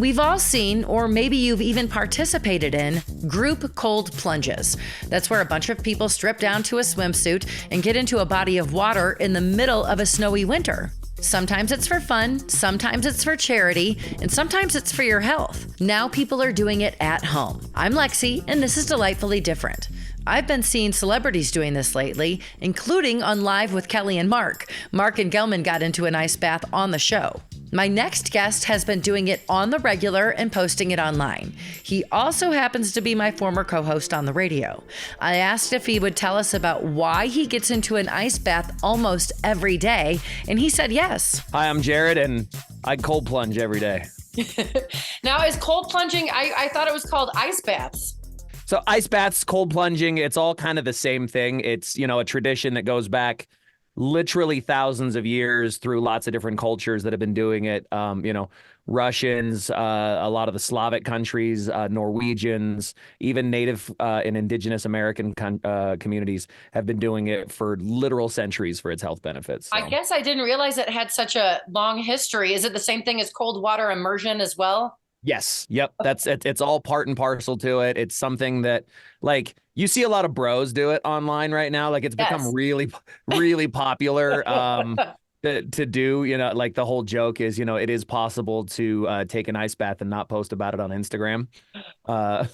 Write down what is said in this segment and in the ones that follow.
We've all seen, or maybe you've even participated in, group cold plunges. That's where a bunch of people strip down to a swimsuit and get into a body of water in the middle of a snowy winter. Sometimes it's for fun, sometimes it's for charity, and sometimes it's for your health. Now people are doing it at home. I'm Lexi, and this is Delightfully Different. I've been seeing celebrities doing this lately, including on Live with Kelly and Mark. Mark and Gelman got into an ice bath on the show. My next guest has been doing it on the regular and posting it online. He also happens to be my former co-host on the radio. I asked if he would tell us about why he gets into an ice bath almost every day, and he said yes. Hi, I'm Jared, and I cold plunge every day. Now, is cold plunging, I thought it was called ice baths. So ice baths, cold plunging, it's all kind of the same thing. It's, a tradition that goes back literally thousands of years through lots of different cultures that have been doing it. Russians, a lot of the Slavic countries, Norwegians, even Native and Indigenous American communities have been doing it for literal centuries for its health benefits. So. I guess I didn't realize it had such a long history. Is it the same thing as cold water immersion as well? Yes. Yep. It's all part and parcel to it. It's something that, like, you see a lot of bros do it online right now. Like, it's become really, really popular to do, like the whole joke is, it is possible to take an ice bath and not post about it on Instagram. But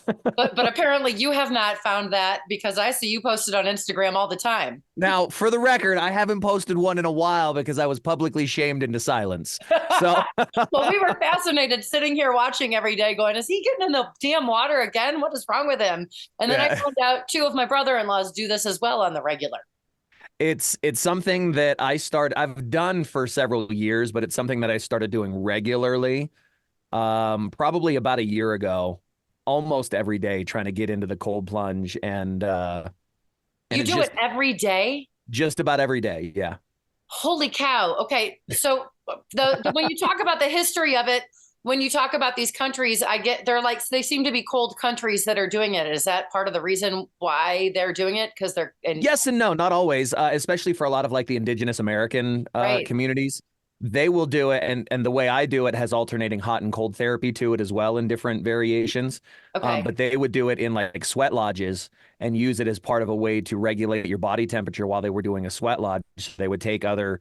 apparently you have not found that, because I see you posted on Instagram all the time. Now, for the record, I haven't posted one in a while because I was publicly shamed into silence. So, well, we were fascinated sitting here watching every day going, is he getting in the damn water again? What is wrong with him? And then I found out 2 of my brother-in-laws do this as well on the regular. It's something that I've done for several years, but it's something that I started doing regularly, probably about a year ago, almost every day, trying to get into the cold plunge. And you do it every day? Just about every day. Yeah. Holy cow. Okay. So when you talk about the history of it, when you talk about these countries, they seem to be cold countries that are doing it. Is that part of the reason why they're doing it? Because they're yes and no, not always, especially for a lot of like the Indigenous American communities. They will do it. And the way I do it has alternating hot and cold therapy to it as well in different variations. Okay. But they would do it in like sweat lodges and use it as part of a way to regulate your body temperature while they were doing a sweat lodge. They would take other,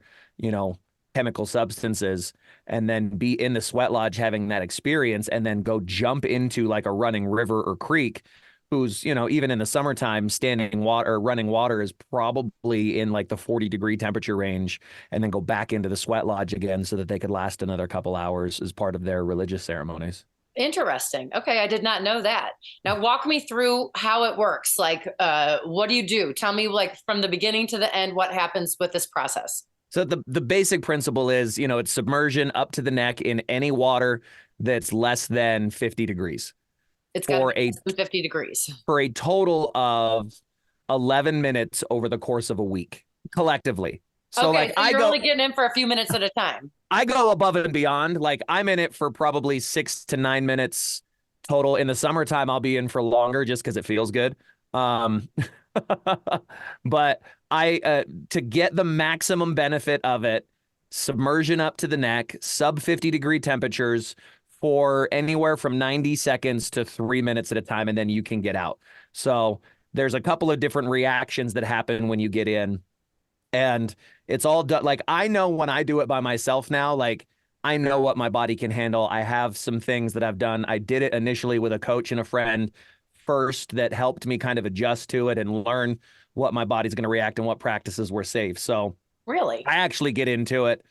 chemical substances and then be in the sweat lodge having that experience and then go jump into like a running river or creek who's, even in the summertime, standing water or running water is probably in like the 40-degree temperature range, and then go back into the sweat lodge again so that they could last another couple hours as part of their religious ceremonies. Interesting. Okay. I did not know that. Now walk me through how it works. Like, what do you do? Tell me, like, from the beginning to the end, what happens with this process? So the basic principle is, it's submersion up to the neck in any water that's less than 50 degrees. It's got to be 50 degrees. For a total of 11 minutes over the course of a week, collectively. So okay, so you're only getting in for a few minutes at a time. I go above and beyond. Like, I'm in it for probably 6 to 9 minutes total. In the summertime, I'll be in for longer just because it feels good. But to get the maximum benefit of it, submersion up to the neck, sub 50-degree temperatures for anywhere from 90 seconds to 3 minutes at a time, and then you can get out. So there's a couple of different reactions that happen when you get in, and it's all done. Like, I know when I do it by myself now, like, I know what my body can handle. I have some things that I've done. I did it initially with a coach and a friend first that helped me kind of adjust to it and learn what my body's going to react and what practices were safe. So really, I actually get into it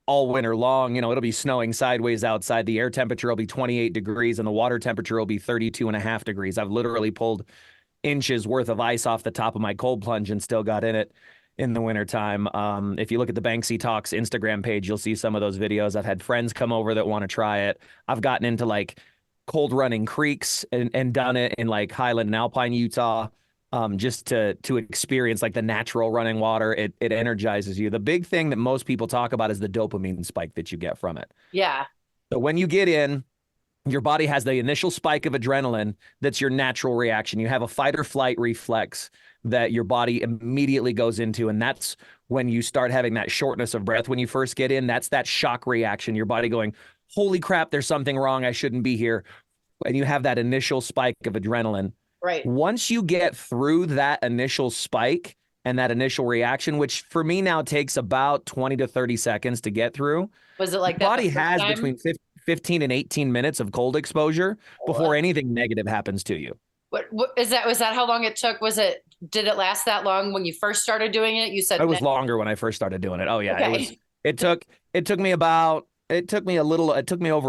all winter long. It'll be snowing sideways outside. The air temperature will be 28 degrees and the water temperature will be 32.5 degrees. I've literally pulled inches worth of ice off the top of my cold plunge and still got in it in the wintertime. If you look at the Banksy Talks Instagram page, you'll see some of those videos. I've had friends come over that want to try it. I've gotten into like cold running creeks and done it in like Highland and Alpine, Utah, just to experience like the natural running water. It energizes you. The big thing that most people talk about is the dopamine spike that you get from it. Yeah. So when you get in, your body has the initial spike of adrenaline. That's your natural reaction. You have a fight or flight reflex that your body immediately goes into. And that's when you start having that shortness of breath. When you first get in, that's that shock reaction, your body going, holy crap, there's something wrong. I shouldn't be here. And you have that initial spike of adrenaline. Right. Once you get through that initial spike and that initial reaction, which for me now takes about 20 to 30 seconds to get through. Was it like your that body the first has time? between 15 and 18 minutes of cold exposure before anything negative happens to you. What is that? Was that how long it took? Did it last that long when you first started doing it? You said it was longer when I first started doing it. Oh yeah. Okay. It took me over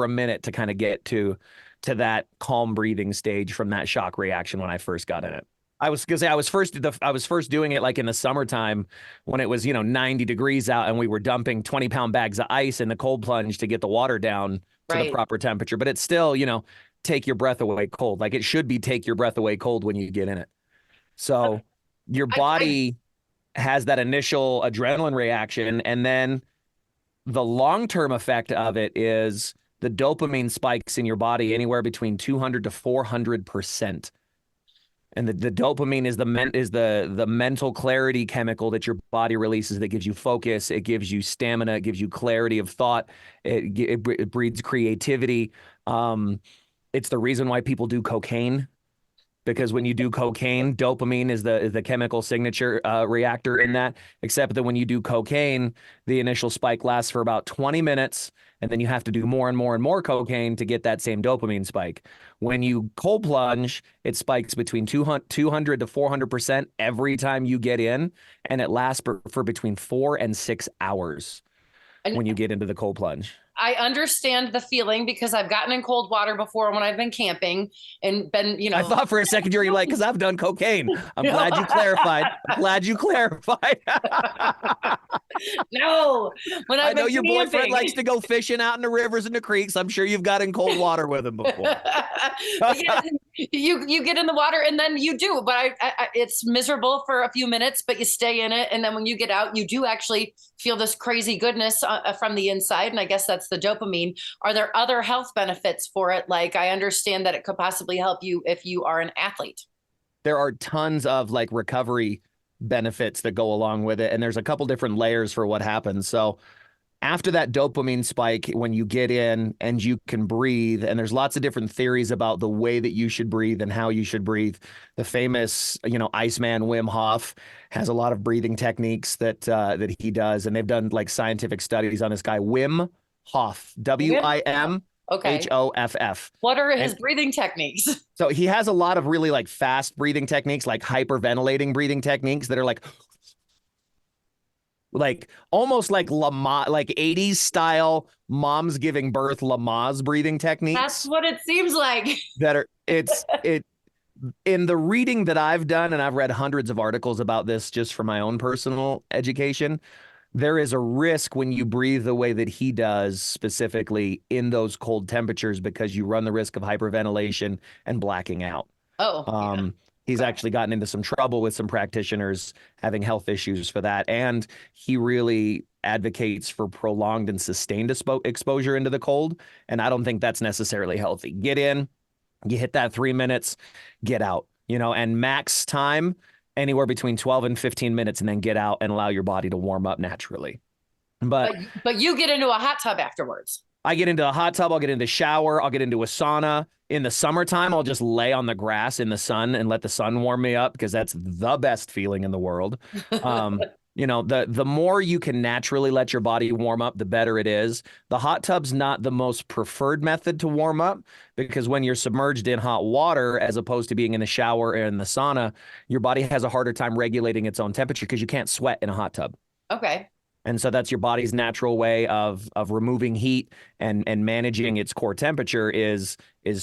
a minute to kind of get to that calm breathing stage from that shock reaction when I first got in it. I was first doing it like in the summertime when it was, 90 degrees out and we were dumping 20-pound bags of ice in the cold plunge to get the water down to the proper temperature. But it's still, take your breath away cold. Like it should be take your breath away cold when you get in it. So your body has that initial adrenaline reaction, and then the long-term effect of it is the dopamine spikes in your body anywhere between 200 to 400%. And the dopamine is the mental clarity chemical that your body releases that gives you focus, it gives you stamina, it gives you clarity of thought, it breeds creativity. It's the reason why people do cocaine, because when you do cocaine, dopamine is the chemical signature reactor in that, except that when you do cocaine, the initial spike lasts for about 20 minutes, and then you have to do more and more and more cocaine to get that same dopamine spike. When you cold plunge, it spikes between 200 to 400% every time you get in, and it lasts for between 4 and 6 hours when you get into the cold plunge. I understand the feeling because I've gotten in cold water before when I've been camping and been, I thought for a second you were like, because I've done cocaine. I'm glad you clarified. No, when I know your boyfriend likes to go fishing out in the rivers and the creeks. I'm sure you've got in cold water with him before. you get in the water and then you do, but it's miserable for a few minutes, but you stay in it. And then when you get out, you do actually feel this crazy goodness from the inside. And I guess that's the dopamine. Are there other health benefits for it? Like I understand that it could possibly help you if you are an athlete. There are tons of like recovery benefits that go along with it. And there's a couple different layers for what happens. So after that dopamine spike, when you get in and you can breathe, and there's lots of different theories about the way that you should breathe and how you should breathe. The famous, Iceman Wim Hof has a lot of breathing techniques that he does. And they've done like scientific studies on this guy, Wim Hof, WIM. Okay. HOFF. What are his breathing techniques? So he has a lot of really like fast breathing techniques, like hyperventilating breathing techniques that are like almost like Lamaze, like 80s style moms giving birth Lamaze breathing techniques. That's what it seems like. In the reading that I've done, and I've read hundreds of articles about this just for my own personal education, there is a risk when you breathe the way that he does, specifically in those cold temperatures, because you run the risk of hyperventilation and blacking out. He's actually gotten into some trouble with some practitioners having health issues for that. And he really advocates for prolonged and sustained exposure into the cold. And I don't think that's necessarily healthy. Get in, you hit that 3 minutes, get out, and max time anywhere between 12 and 15 minutes, and then get out and allow your body to warm up naturally. But you get into a hot tub afterwards. I get into a hot tub. I'll get into the shower. I'll get into a sauna. In the summertime, I'll just lay on the grass in the sun and let the sun warm me up, because that's the best feeling in the world. The more you can naturally let your body warm up, the better it is. The hot tub's not the most preferred method to warm up, because when you're submerged in hot water, as opposed to being in the shower or in the sauna, your body has a harder time regulating its own temperature because you can't sweat in a hot tub. Okay. And so that's your body's natural way of removing heat and managing its core temperature is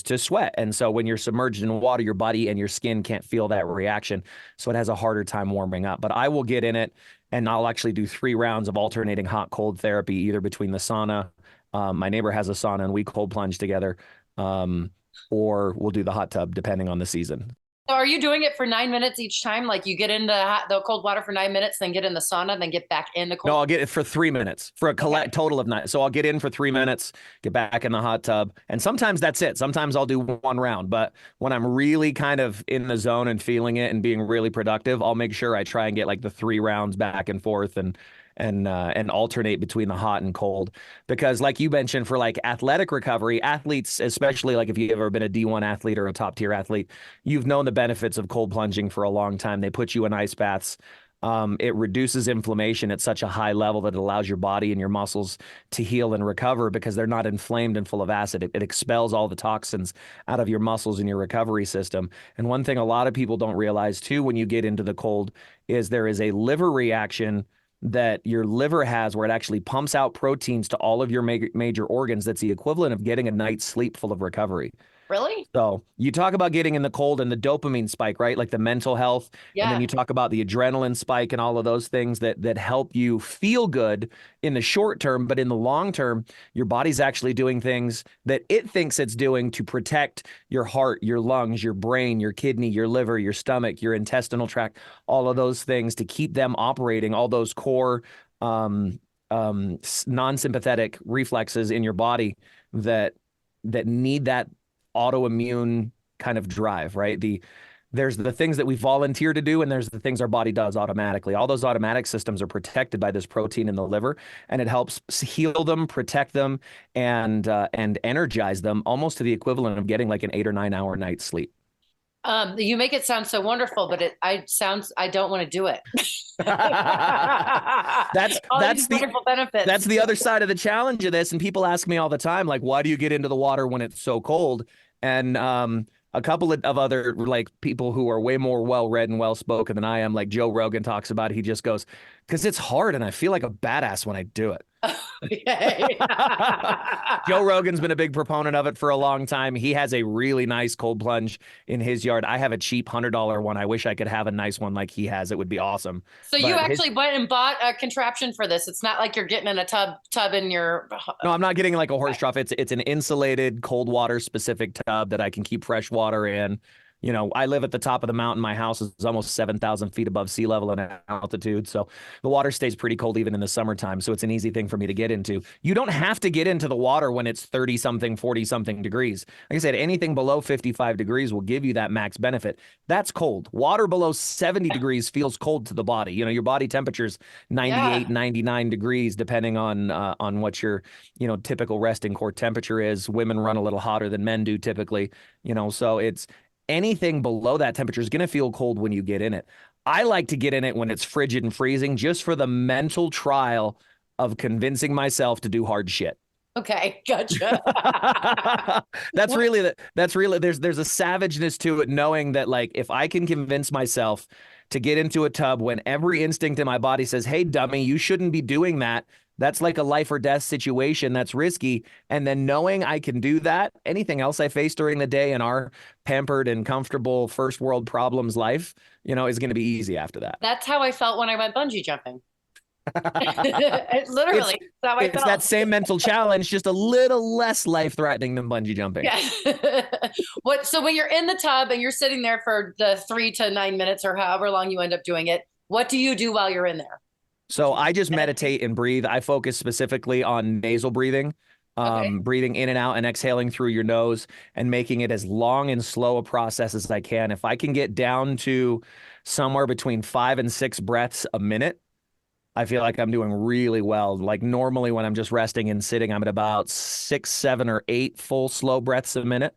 to sweat. And so when you're submerged in water, your body and your skin can't feel that reaction. So it has a harder time warming up. But I will get in it, and I'll actually do 3 rounds of alternating hot cold therapy, either between the sauna. My neighbor has a sauna and we cold plunge together, or we'll do the hot tub depending on the season. So are you doing it for 9 minutes each time? Like you get into the cold water for 9 minutes, then get in the sauna, then get back in the cold? No, I'll get it for 3 minutes for a total of 9. So I'll get in for 3 minutes, get back in the hot tub. And sometimes that's it. Sometimes I'll do 1 round. But when I'm really kind of in the zone and feeling it and being really productive, I'll make sure I try and get like the 3 rounds back and forth. And and alternate between the hot and cold. Because like you mentioned, for like athletic recovery, athletes, especially like if you've ever been a D1 athlete or a top tier athlete, you've known the benefits of cold plunging for a long time. They put you in ice baths. It reduces inflammation at such a high level that it allows your body and your muscles to heal and recover because they're not inflamed and full of acid. It expels all the toxins out of your muscles and your recovery system. And one thing a lot of people don't realize too when you get into the cold is there is a liver reaction that your liver has where it actually pumps out proteins to all of your major organs. That's the equivalent of getting a night's sleep full of recovery. Really? So you talk about getting in the cold and the dopamine spike, right? Like the mental health. Yeah. And then you talk about the adrenaline spike and all of those things that help you feel good in the short term. But in the long term, your body's actually doing things that it thinks it's doing to protect your heart, your lungs, your brain, your kidney, your liver, your stomach, your intestinal tract, all of those things to keep them operating, all those core non-sympathetic reflexes in your body that need that autoimmune kind of drive, right? There's the things that we volunteer to do, and there's the things our body does automatically. All those automatic systems are protected by this protein in the liver, and it helps heal them, protect them, and energize them, almost to the equivalent of getting like an 8 or 9 hour night's sleep. You make it sound so wonderful, but I don't want to do it. That's the wonderful benefits. That's the other side of the challenge of this. And people ask me all the time, like, why do you get into the water when it's so cold? And a couple of other like people who are way more well-read and well-spoken than I am, like Joe Rogan talks about it. He just goes, because it's hard and I feel like a badass when I do it. Joe Rogan's been a big proponent of it for a long time. He has a really nice cold plunge in his yard. I have a cheap $100 one. I wish I could have a nice one like he has. It would be awesome. So you actually went and bought a contraption for this. It's not like you're getting in a tub in your. No, I'm not getting like a horse trough. It's an insulated cold water specific tub that I can keep fresh water in. You know, I live at the top of the mountain. My house is almost 7,000 feet above sea level in altitude. So the water stays pretty cold even in the summertime. So it's an easy thing for me to get into. You don't have to get into the water when it's 30 something, 40 something degrees. Like I said, anything below 55 degrees will give you that max benefit. That's cold. Water below 70 degrees feels cold to the body. You know, your body temperature's 98, 99 degrees, depending on what your, you know, typical resting core temperature is. Women run a little hotter than men do typically, you know, so it's, anything below that temperature is going to feel cold when you get in it. I like to get in it when it's frigid and freezing, just for the mental trial of convincing myself to do hard shit. Okay, gotcha. That's really there's a savageness to it, knowing that like if I can convince myself to get into a tub when every instinct in my body says, "Hey, dummy, you shouldn't be doing that." That's like a life or death situation. That's risky. And then knowing I can do that, anything else I face during the day in our pampered and comfortable first world problems life, you know, is going to be easy after that. That's how I felt when I went bungee jumping. Literally, it's that same mental challenge, just a little less life-threatening than bungee jumping. Yeah. So when you're in the tub and you're sitting there for the 3 to 9 minutes or however long you end up doing it, what do you do while you're in there? So I just meditate and breathe. I focus specifically on nasal breathing, breathing in and out and exhaling through your nose and making it as long and slow a process as I can. If I can get down to somewhere between 5 and 6 breaths a minute, I feel like I'm doing really well. Like normally when I'm just resting and sitting, I'm at about 6, 7, or 8 full slow breaths a minute.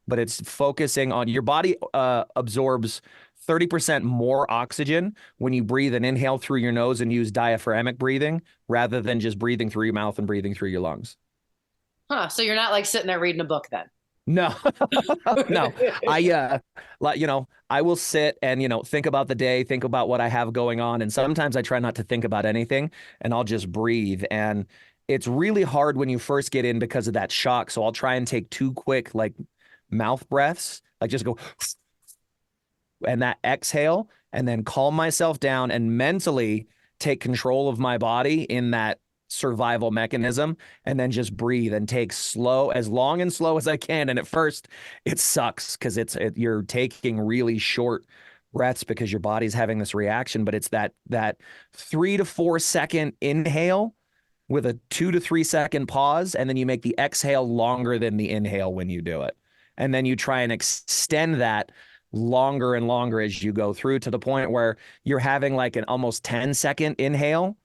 But it's focusing on your body absorbs 30% more oxygen when you breathe and inhale through your nose and use diaphragmatic breathing rather than just breathing through your mouth and breathing through your lungs. Huh. So you're not like sitting there reading a book then? No, no. I will sit and, think about the day, think about what I have going on. And sometimes I try not to think about anything and I'll just breathe. And it's really hard when you first get in because of that shock. So I'll try and take 2 quick, like mouth breaths, like just go and that exhale and then calm myself down and mentally take control of my body in that survival mechanism and then just breathe and take as long and slow as I can. And at first it sucks because you're taking really short breaths because your body's having this reaction, but it's that 3 to 4 second inhale with a 2 to 3 second pause. And then you make the exhale longer than the inhale when you do it. And then you try and extend that longer and longer as you go through to the point where you're having like an almost 10-second inhale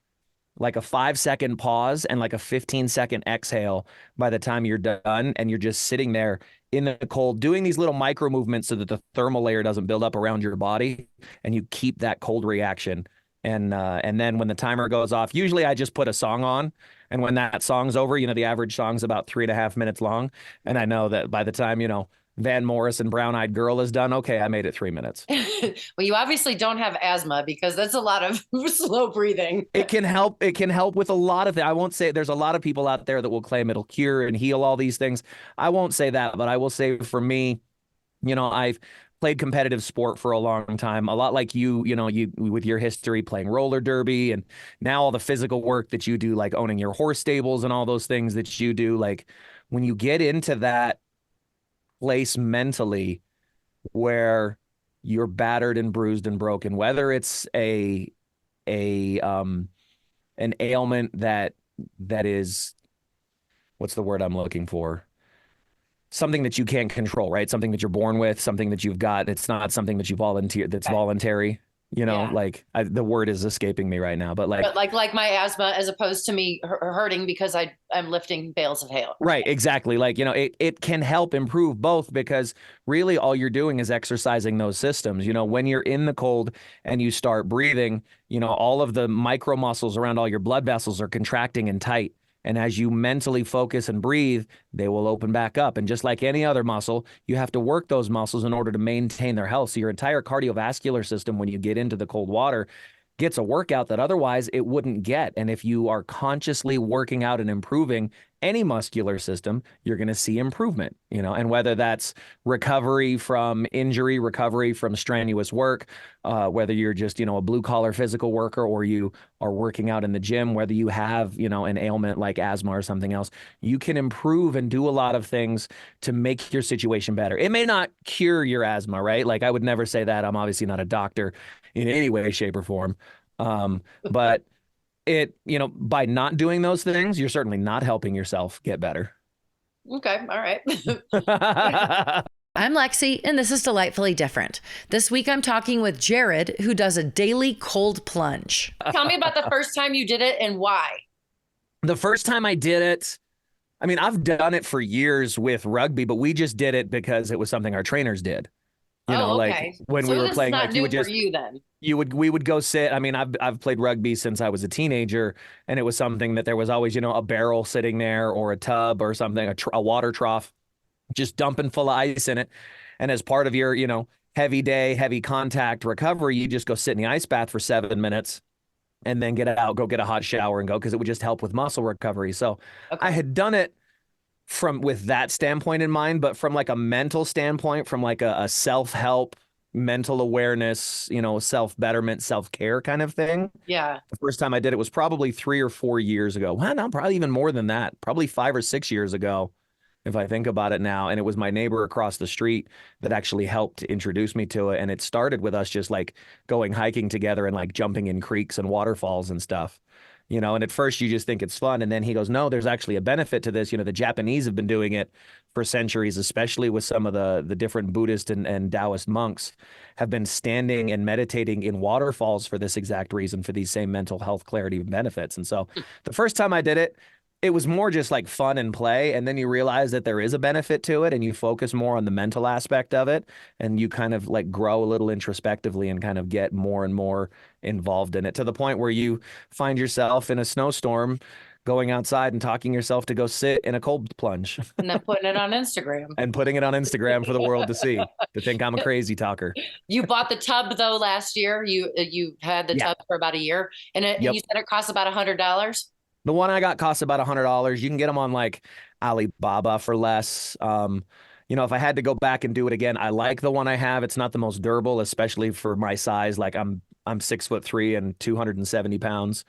like a 5-second pause and like a 15-second exhale by the time you're done. And you're just sitting there in the cold, doing these little micro movements so that the thermal layer doesn't build up around your body and you keep that cold reaction. And then when the timer goes off, usually I just put a song on. And when that song's over, the average song's about 3.5 minutes long. And I know that by the time, Van Morrison Brown Eyed Girl is done, okay, I made it 3 minutes. Well, you obviously don't have asthma because that's a lot of slow breathing. It can help. It can help with a lot of things. I won't say there's a lot of people out there that will claim it'll cure and heal all these things. I won't say that, but I will say for me, I've played competitive sport for a long time, a lot like you with your history playing roller derby, and now all the physical work that you do, like owning your horse stables and all those things that you do. Like when you get into that place mentally where you're battered and bruised and broken, whether it's an ailment that is, what's the word I'm looking for? Something that you can't control, right? Something that you're born with, something that you've got. It's not something that you volunteer, that's voluntary. The word is escaping me right now, but like my asthma, as opposed to me hurting because I'm lifting bales of hay. Right, exactly. It can help improve both, because really all you're doing is exercising those systems. When you're in the cold and you start breathing, all of the micro muscles around all your blood vessels are contracting and tight. And as you mentally focus and breathe, they will open back up. And just like any other muscle, you have to work those muscles in order to maintain their health. So your entire cardiovascular system, when you get into the cold water, gets a workout that otherwise it wouldn't get. And if you are consciously working out and improving any muscular system, you're going to see improvement, and whether that's recovery from injury, recovery from strenuous work, whether you're just, a blue collar physical worker, or you are working out in the gym, whether you have, an ailment like asthma or something else, you can improve and do a lot of things to make your situation better. It may not cure your asthma, right? Like I would never say that. I'm obviously not a doctor in any way, shape, or form. But by not doing those things, you're certainly not helping yourself get better. Okay. All right. I'm Lexi, and this is Delightfully Different. This week, I'm talking with Jared, who does a daily cold plunge. Tell me about the first time you did it and why. The first time I did it, I mean, I've done it for years with rugby, but we just did it because it was something our trainers did. Okay. Like when we were playing, not like new you would just, for you then. we would go sit. I mean, I've played rugby since I was a teenager, and it was something that there was always, a barrel sitting there or a tub or something, a water trough, just dumping full of ice in it. And as part of your, heavy day, heavy contact recovery, you just go sit in the ice bath for 7 minutes and then get out, go get a hot shower and go, because it would just help with muscle recovery. So I had done it with that standpoint in mind, but from like a mental standpoint, from like a self-help, mental awareness, self-betterment, self-care kind of thing. Yeah. The first time I did it was probably 3 or 4 years ago. Well, no, probably even more than that. Probably 5 or 6 years ago, if I think about it now. And it was my neighbor across the street that actually helped introduce me to it. And it started with us just like going hiking together and like jumping in creeks and waterfalls and stuff. And at first you just think it's fun. And then he goes, no, there's actually a benefit to this. The Japanese have been doing it for centuries, especially with some of the different Buddhist and Taoist monks have been standing and meditating in waterfalls for this exact reason, for these same mental health clarity benefits. And so the first time I did it, it was more just like fun and play. And then you realize that there is a benefit to it, and you focus more on the mental aspect of it. And you kind of like grow a little introspectively and kind of get more and more involved in it, to the point where you find yourself in a snowstorm going outside and talking yourself to go sit in a cold plunge. And then putting it on Instagram. And putting it on Instagram for the world to see, to think I'm a crazy talker. You bought the tub though last year. You had the tub for about a year, and you said it cost about $100. The one I got costs about $100. You can get them on like Alibaba for less. If I had to go back and do it again, I like the one I have. It's not the most durable, especially for my size. Like I'm 6'3" and 270 pounds.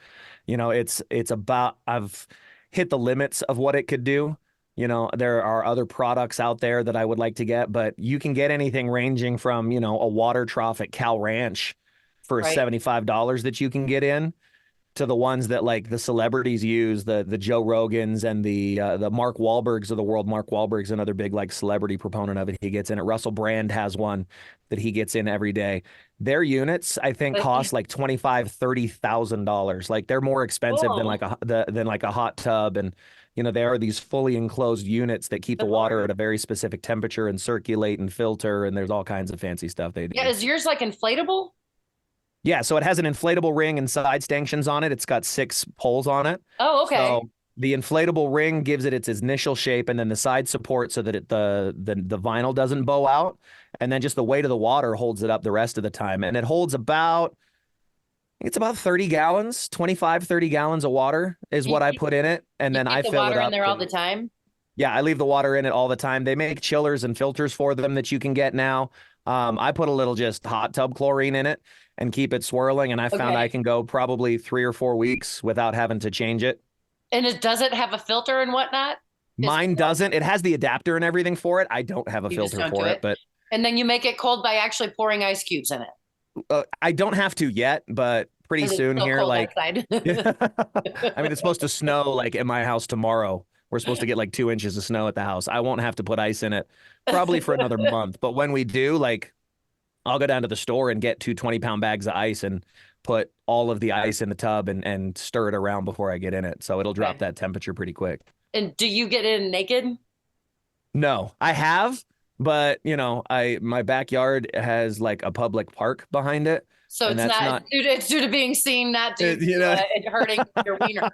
It's about, I've hit the limits of what it could do. There are other products out there that I would like to get, but you can get anything ranging from, a water trough at Cal Ranch for $75 that you can get in, to the ones that like the celebrities use, the Joe Rogans and the Mark Wahlbergs of the world. Mark Wahlberg's another big like celebrity proponent of it. He gets in it. Russell Brand has one that he gets in every day. Their units, I think, cost like $25,000-$30,000. Like they're more expensive than like a hot tub. And you know, there are these fully enclosed units that keep the water at a very specific temperature and circulate and filter. And there's all kinds of fancy stuff they do. Yeah, is yours like inflatable? Yeah, so it has an inflatable ring and side stanchions on it. It's got 6 poles on it. Oh, okay. So the inflatable ring gives it its initial shape, and then the side support so that the vinyl doesn't bow out, and then just the weight of the water holds it up the rest of the time. And it holds about, I think it's about 30 gallons, 25, 30 gallons of water is what I put in it, and then I fill it up. Water in there all the time? Yeah, I leave the water in it all the time. They make chillers and filters for them that you can get now. I put a little just hot tub chlorine in it and keep it swirling, and I found I can go probably 3 or 4 weeks without having to change it. And does it have a filter and whatnot? Mine doesn't. It has the adapter and everything for it. I don't have a filter for it, but. And then you make it cold by actually pouring ice cubes in it. I don't have to yet, but pretty soon here, like, I mean, it's supposed to snow like at my house tomorrow. We're supposed to get like 2 inches of snow at the house. I won't have to put ice in it probably for another month. But when we do, like, I'll go down to the store and get 2 20-pound bags of ice and put all of the ice in the tub and stir it around before I get in it. So it'll drop that temperature pretty quick. And do you get in naked? No, I have, but you know, my backyard has like a public park behind it. So it's due to being seen, not due to hurting your wiener.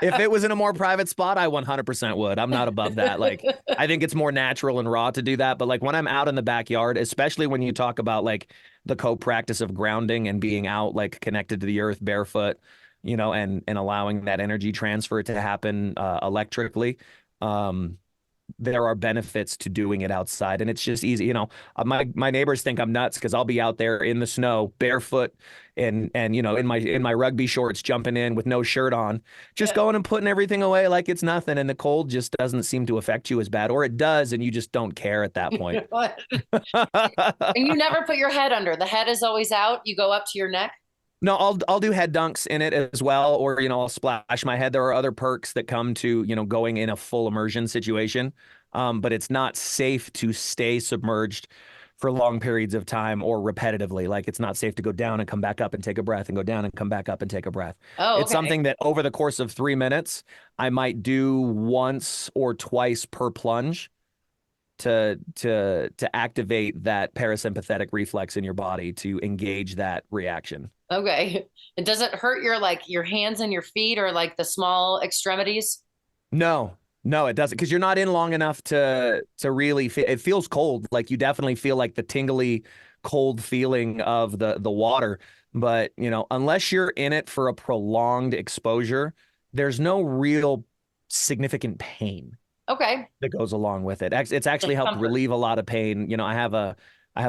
If it was in a more private spot, I 100% would. I'm not above that. Like, I think it's more natural and raw to do that. But like when I'm out in the backyard, especially when you talk about like the co-practice of grounding and being out, like connected to the earth barefoot, you know, and allowing that energy transfer to happen electrically, there are benefits to doing it outside, and it's just easy. You know, my neighbors think I'm nuts because I'll be out there in the snow barefoot and you know, in my rugby shorts, jumping in with no shirt on, just going and putting everything away like it's nothing, and the cold just doesn't seem to affect you as bad, or it does, and you just don't care at that point. And you never put your head under. The head is always out. You go up to your neck. No, I'll do head dunks in it as well, or, you know, I'll splash my head. There are other perks that come to, you know, going in a full immersion situation, but it's not safe to stay submerged for long periods of time or repetitively. Like, it's not safe to go down and come back up and take a breath and go down and come back up and take a breath. Oh, okay. It's something that over the course of 3 minutes, I might do once or twice per plunge to activate that parasympathetic reflex in your body to engage that reaction. Okay. It doesn't hurt your hands and your feet or like the small extremities? No, it doesn't, because you're not in long enough to really feel. It feels cold. Like, you definitely feel like the tingly cold feeling of the water. But, you know, unless you're in it for a prolonged exposure, there's no real significant pain. Okay. That goes along with it. It's actually helped relieve a lot of pain. You know, I have a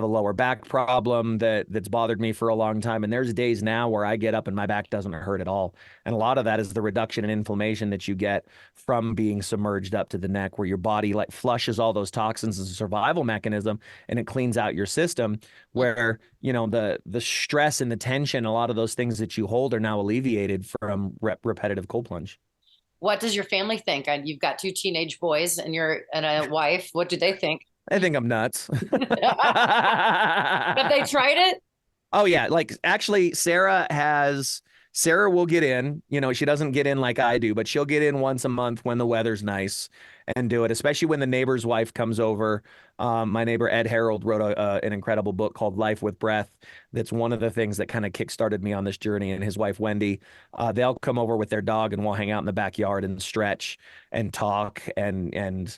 lower back problem that's bothered me for a long time. And there's days now where I get up and my back doesn't hurt at all. And a lot of that is the reduction in inflammation that you get from being submerged up to the neck, where your body like flushes all those toxins as a survival mechanism, and it cleans out your system, where, you know, the stress and the tension, a lot of those things that you hold are now alleviated from repetitive cold plunge. What does your family think? You've got 2 teenage boys and a wife. What do they think? I think I'm nuts. Have they tried it? Oh yeah. Like, actually, Sarah will get in, you know, she doesn't get in like I do, but she'll get in once a month when the weather's nice and do it, especially when the neighbor's wife comes over. My neighbor, Ed Harold, wrote an incredible book called Life with Breath. That's one of the things that kind of kickstarted me on this journey. And his wife, Wendy, they'll come over with their dog and we'll hang out in the backyard and stretch and talk and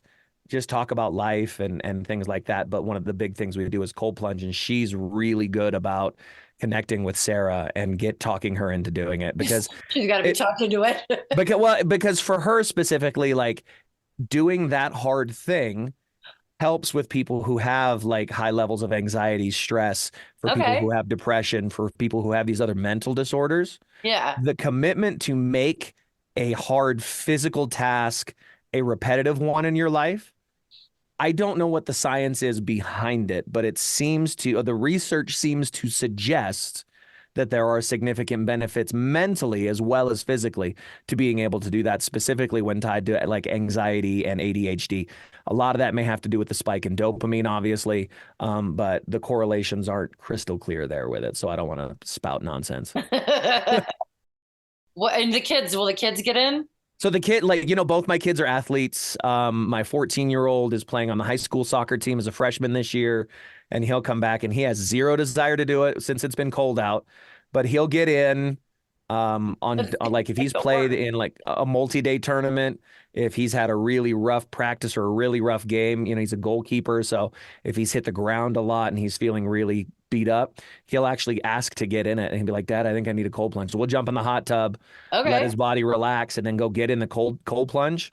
just talk about life and things like that. But one of the big things we do is cold plunge, and she's really good about connecting with Sarah and talking her into doing it, because she's got to be talked into it. because for her specifically, like, doing that hard thing helps with people who have like high levels of anxiety, stress, for people who have depression, for people who have these other mental disorders. Yeah. The commitment to make a hard physical task a repetitive one in your life, I don't know what the science is behind it, but the research seems to suggest that there are significant benefits mentally as well as physically to being able to do that, specifically when tied to like anxiety and ADHD. A lot of that may have to do with the spike in dopamine, obviously, but the correlations aren't crystal clear there with it. So I don't want to spout nonsense. What, and will the kids get in? So the kid, like, both my kids are athletes. My 14-year-old is playing on the high school soccer team as a freshman this year, and he'll come back, and he has zero desire to do it since it's been cold out, but he'll get in on like if he's played in like a multi-day tournament, if he's had a really rough practice or a really rough game, he's a goalkeeper. So if he's hit the ground a lot and he's feeling really beat up, he'll actually ask to get in it and he'll be like, Dad, I think I need a cold plunge. So we'll jump in the hot tub, let his body relax, and then go get in the cold plunge.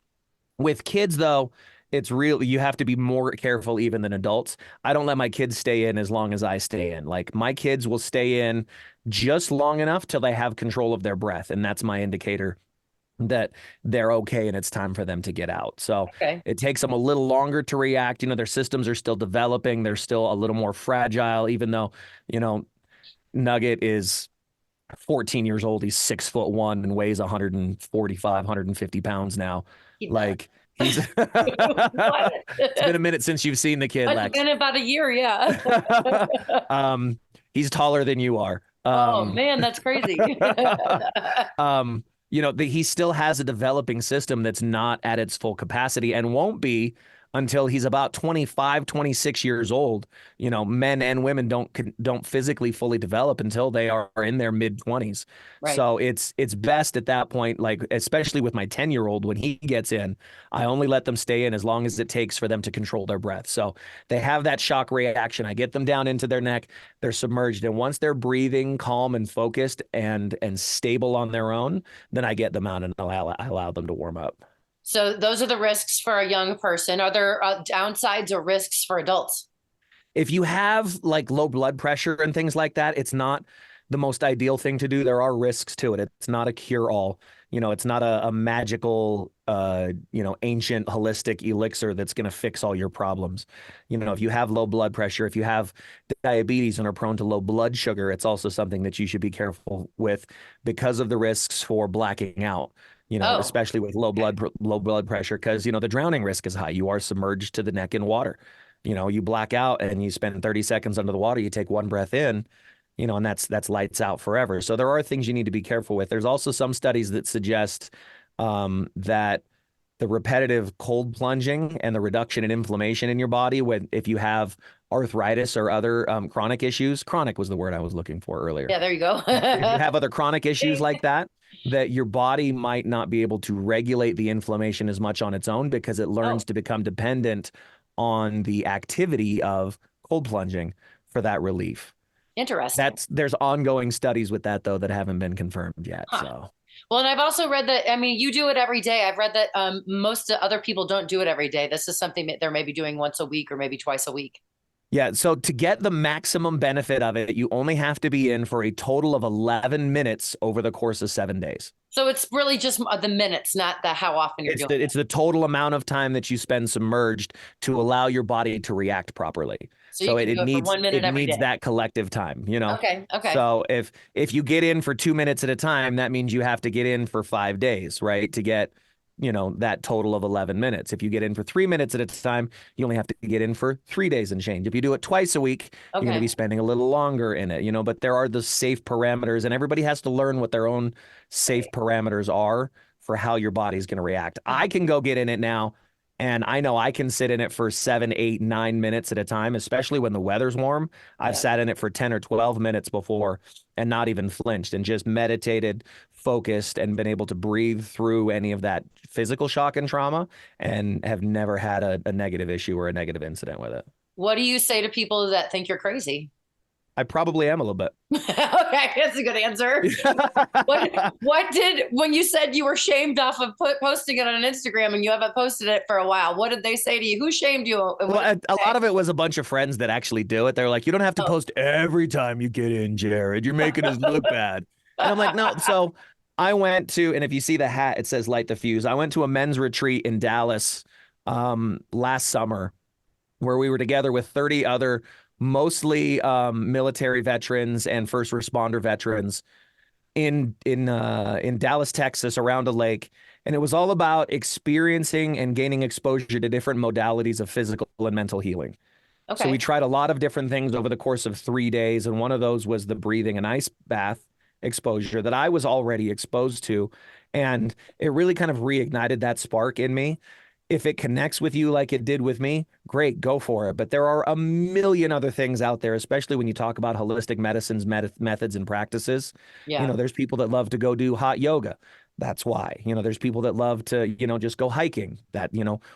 With kids, though, it's real. You have to be more careful even than adults. I don't let my kids stay in as long as I stay in. Like, my kids will stay in just long enough till they have control of their breath. And that's my indicator that they're okay and it's time for them to get out. So it takes them a little longer to react. Their systems are still developing. They're still a little more fragile, even though, Nugget is 14 years old. He's 6'1" and weighs 145, 150 pounds now. Like, he's it's been a minute since you've seen the kid, Lex. It's been about a year, yeah. He's taller than you are. Oh man, that's crazy. He still has a developing system that's not at its full capacity and won't be until he's about 25, 26 years old. Men and women don't physically fully develop until they are in their mid-20s. Right. So it's best at that point, like especially with my 10-year-old, when he gets in, I only let them stay in as long as it takes for them to control their breath. So they have that shock reaction. I get them down into their neck, they're submerged, and once they're breathing calm and focused and stable on their own, then I get them out and I allow them to warm up. So those are the risks for a young person. Are there downsides or risks for adults? If you have like low blood pressure and things like that, it's not the most ideal thing to do. There are risks to it. It's not a cure-all. It's not a magical, ancient holistic elixir that's going to fix all your problems. If you have low blood pressure, if you have diabetes and are prone to low blood sugar, it's also something that you should be careful with because of the risks for blacking out. Especially with low blood pressure, because, the drowning risk is high. You are submerged to the neck in water. You black out and you spend 30 seconds under the water, you take one breath in, and that's lights out forever. So there are things you need to be careful with. There's also some studies that suggest that the repetitive cold plunging and the reduction in inflammation in your body, if you have arthritis or other chronic issues, chronic was the word I was looking for earlier. Yeah, there you go. If you have other chronic issues like that your body might not be able to regulate the inflammation as much on its own because it learns to become dependent on the activity of cold plunging for that relief. Interesting. There's ongoing studies with that, though, that haven't been confirmed yet. So. Well, and I've also read that, you do it every day. I've read that most other people don't do it every day. This is something that they're maybe doing once a week or maybe twice a week. Yeah, so to get the maximum benefit of it, you only have to be in for a total of 11 minutes over the course of 7 days. So it's really just the minutes, not the how often you're doing it. It's the total amount of time that you spend submerged to allow your body to react properly. So it needs that collective time, Okay. So if you get in for 2 minutes at a time, that means you have to get in for 5 days, right, to get that total of 11 minutes. If you get in for 3 minutes at a time, you only have to get in for 3 days and change. If you do it twice a week, you're going to be spending a little longer in it, but there are the safe parameters, and everybody has to learn what their own safe parameters are for how your body's going to react. I can go get in it now, and I know I can sit in it for 7, 8, 9 minutes at a time, especially when the weather's warm. I've sat in it for 10 or 12 minutes before and not even flinched and just meditated, focused, and been able to breathe through any of that physical shock and trauma and have never had a negative issue or a negative incident with it. What do you say to people that think you're crazy? I probably am a little bit. Okay, that's a good answer. When you said you were shamed off of posting it on Instagram and you haven't posted it for a while, what did they say to you? Who shamed you? Well, a lot of it was a bunch of friends that actually do it. They're like, you don't have to post every time you get in, Jared. You're making us look bad. And I'm like, no. So I went to, and if you see the hat, it says Light the Fuse. I went to a men's retreat in Dallas last summer where we were together with 30 other mostly military veterans and first responder veterans in Dallas, Texas, around a lake. And it was all about experiencing and gaining exposure to different modalities of physical and mental healing. Okay. So we tried a lot of different things over the course of 3 days. And one of those was the breathing and ice bath exposure that I was already exposed to. And it really kind of reignited that spark in me. If it connects with you like it did with me, great, go for it. But there are a million other things out there, especially when you talk about holistic medicines, methods, and practices. Yeah. You know, there's people that love to go do hot yoga. That's why. You know, there's people that love to, just go hiking. That,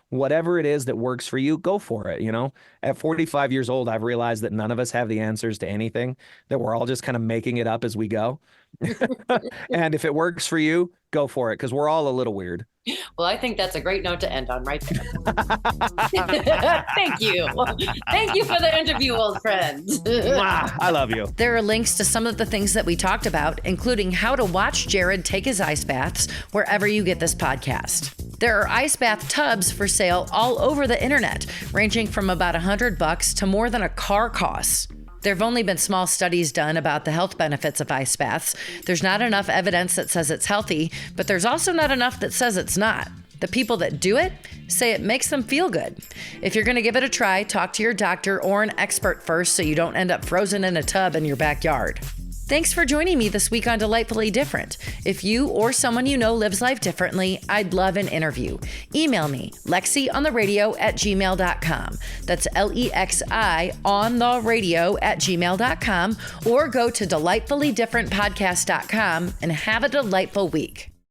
whatever it is that works for you, go for it. At 45 years old, I've realized that none of us have the answers to anything, that we're all just kind of making it up as we go. And if it works for you, go for it, because we're all a little weird. Well, I think that's a great note to end on right there. Thank you. Thank you for the interview, old friend. I love you. There are links to some of the things that we talked about, including how to watch Jared take his ice baths wherever you get this podcast. There are ice bath tubs for sale all over the internet, ranging from about $100 to more than a car costs. There have only been small studies done about the health benefits of ice baths. There's not enough evidence that says it's healthy, but there's also not enough that says it's not. The people that do it say it makes them feel good. If you're going to give it a try, talk to your doctor or an expert first so you don't end up frozen in a tub in your backyard. Thanks for joining me this week on Delightfully Different. If you or someone you know lives life differently, I'd love an interview. Email me, lexiontheradio@gmail.com. That's LEXI ontheradio@gmail.com, or go to delightfullydifferentpodcast.com and have a delightful week.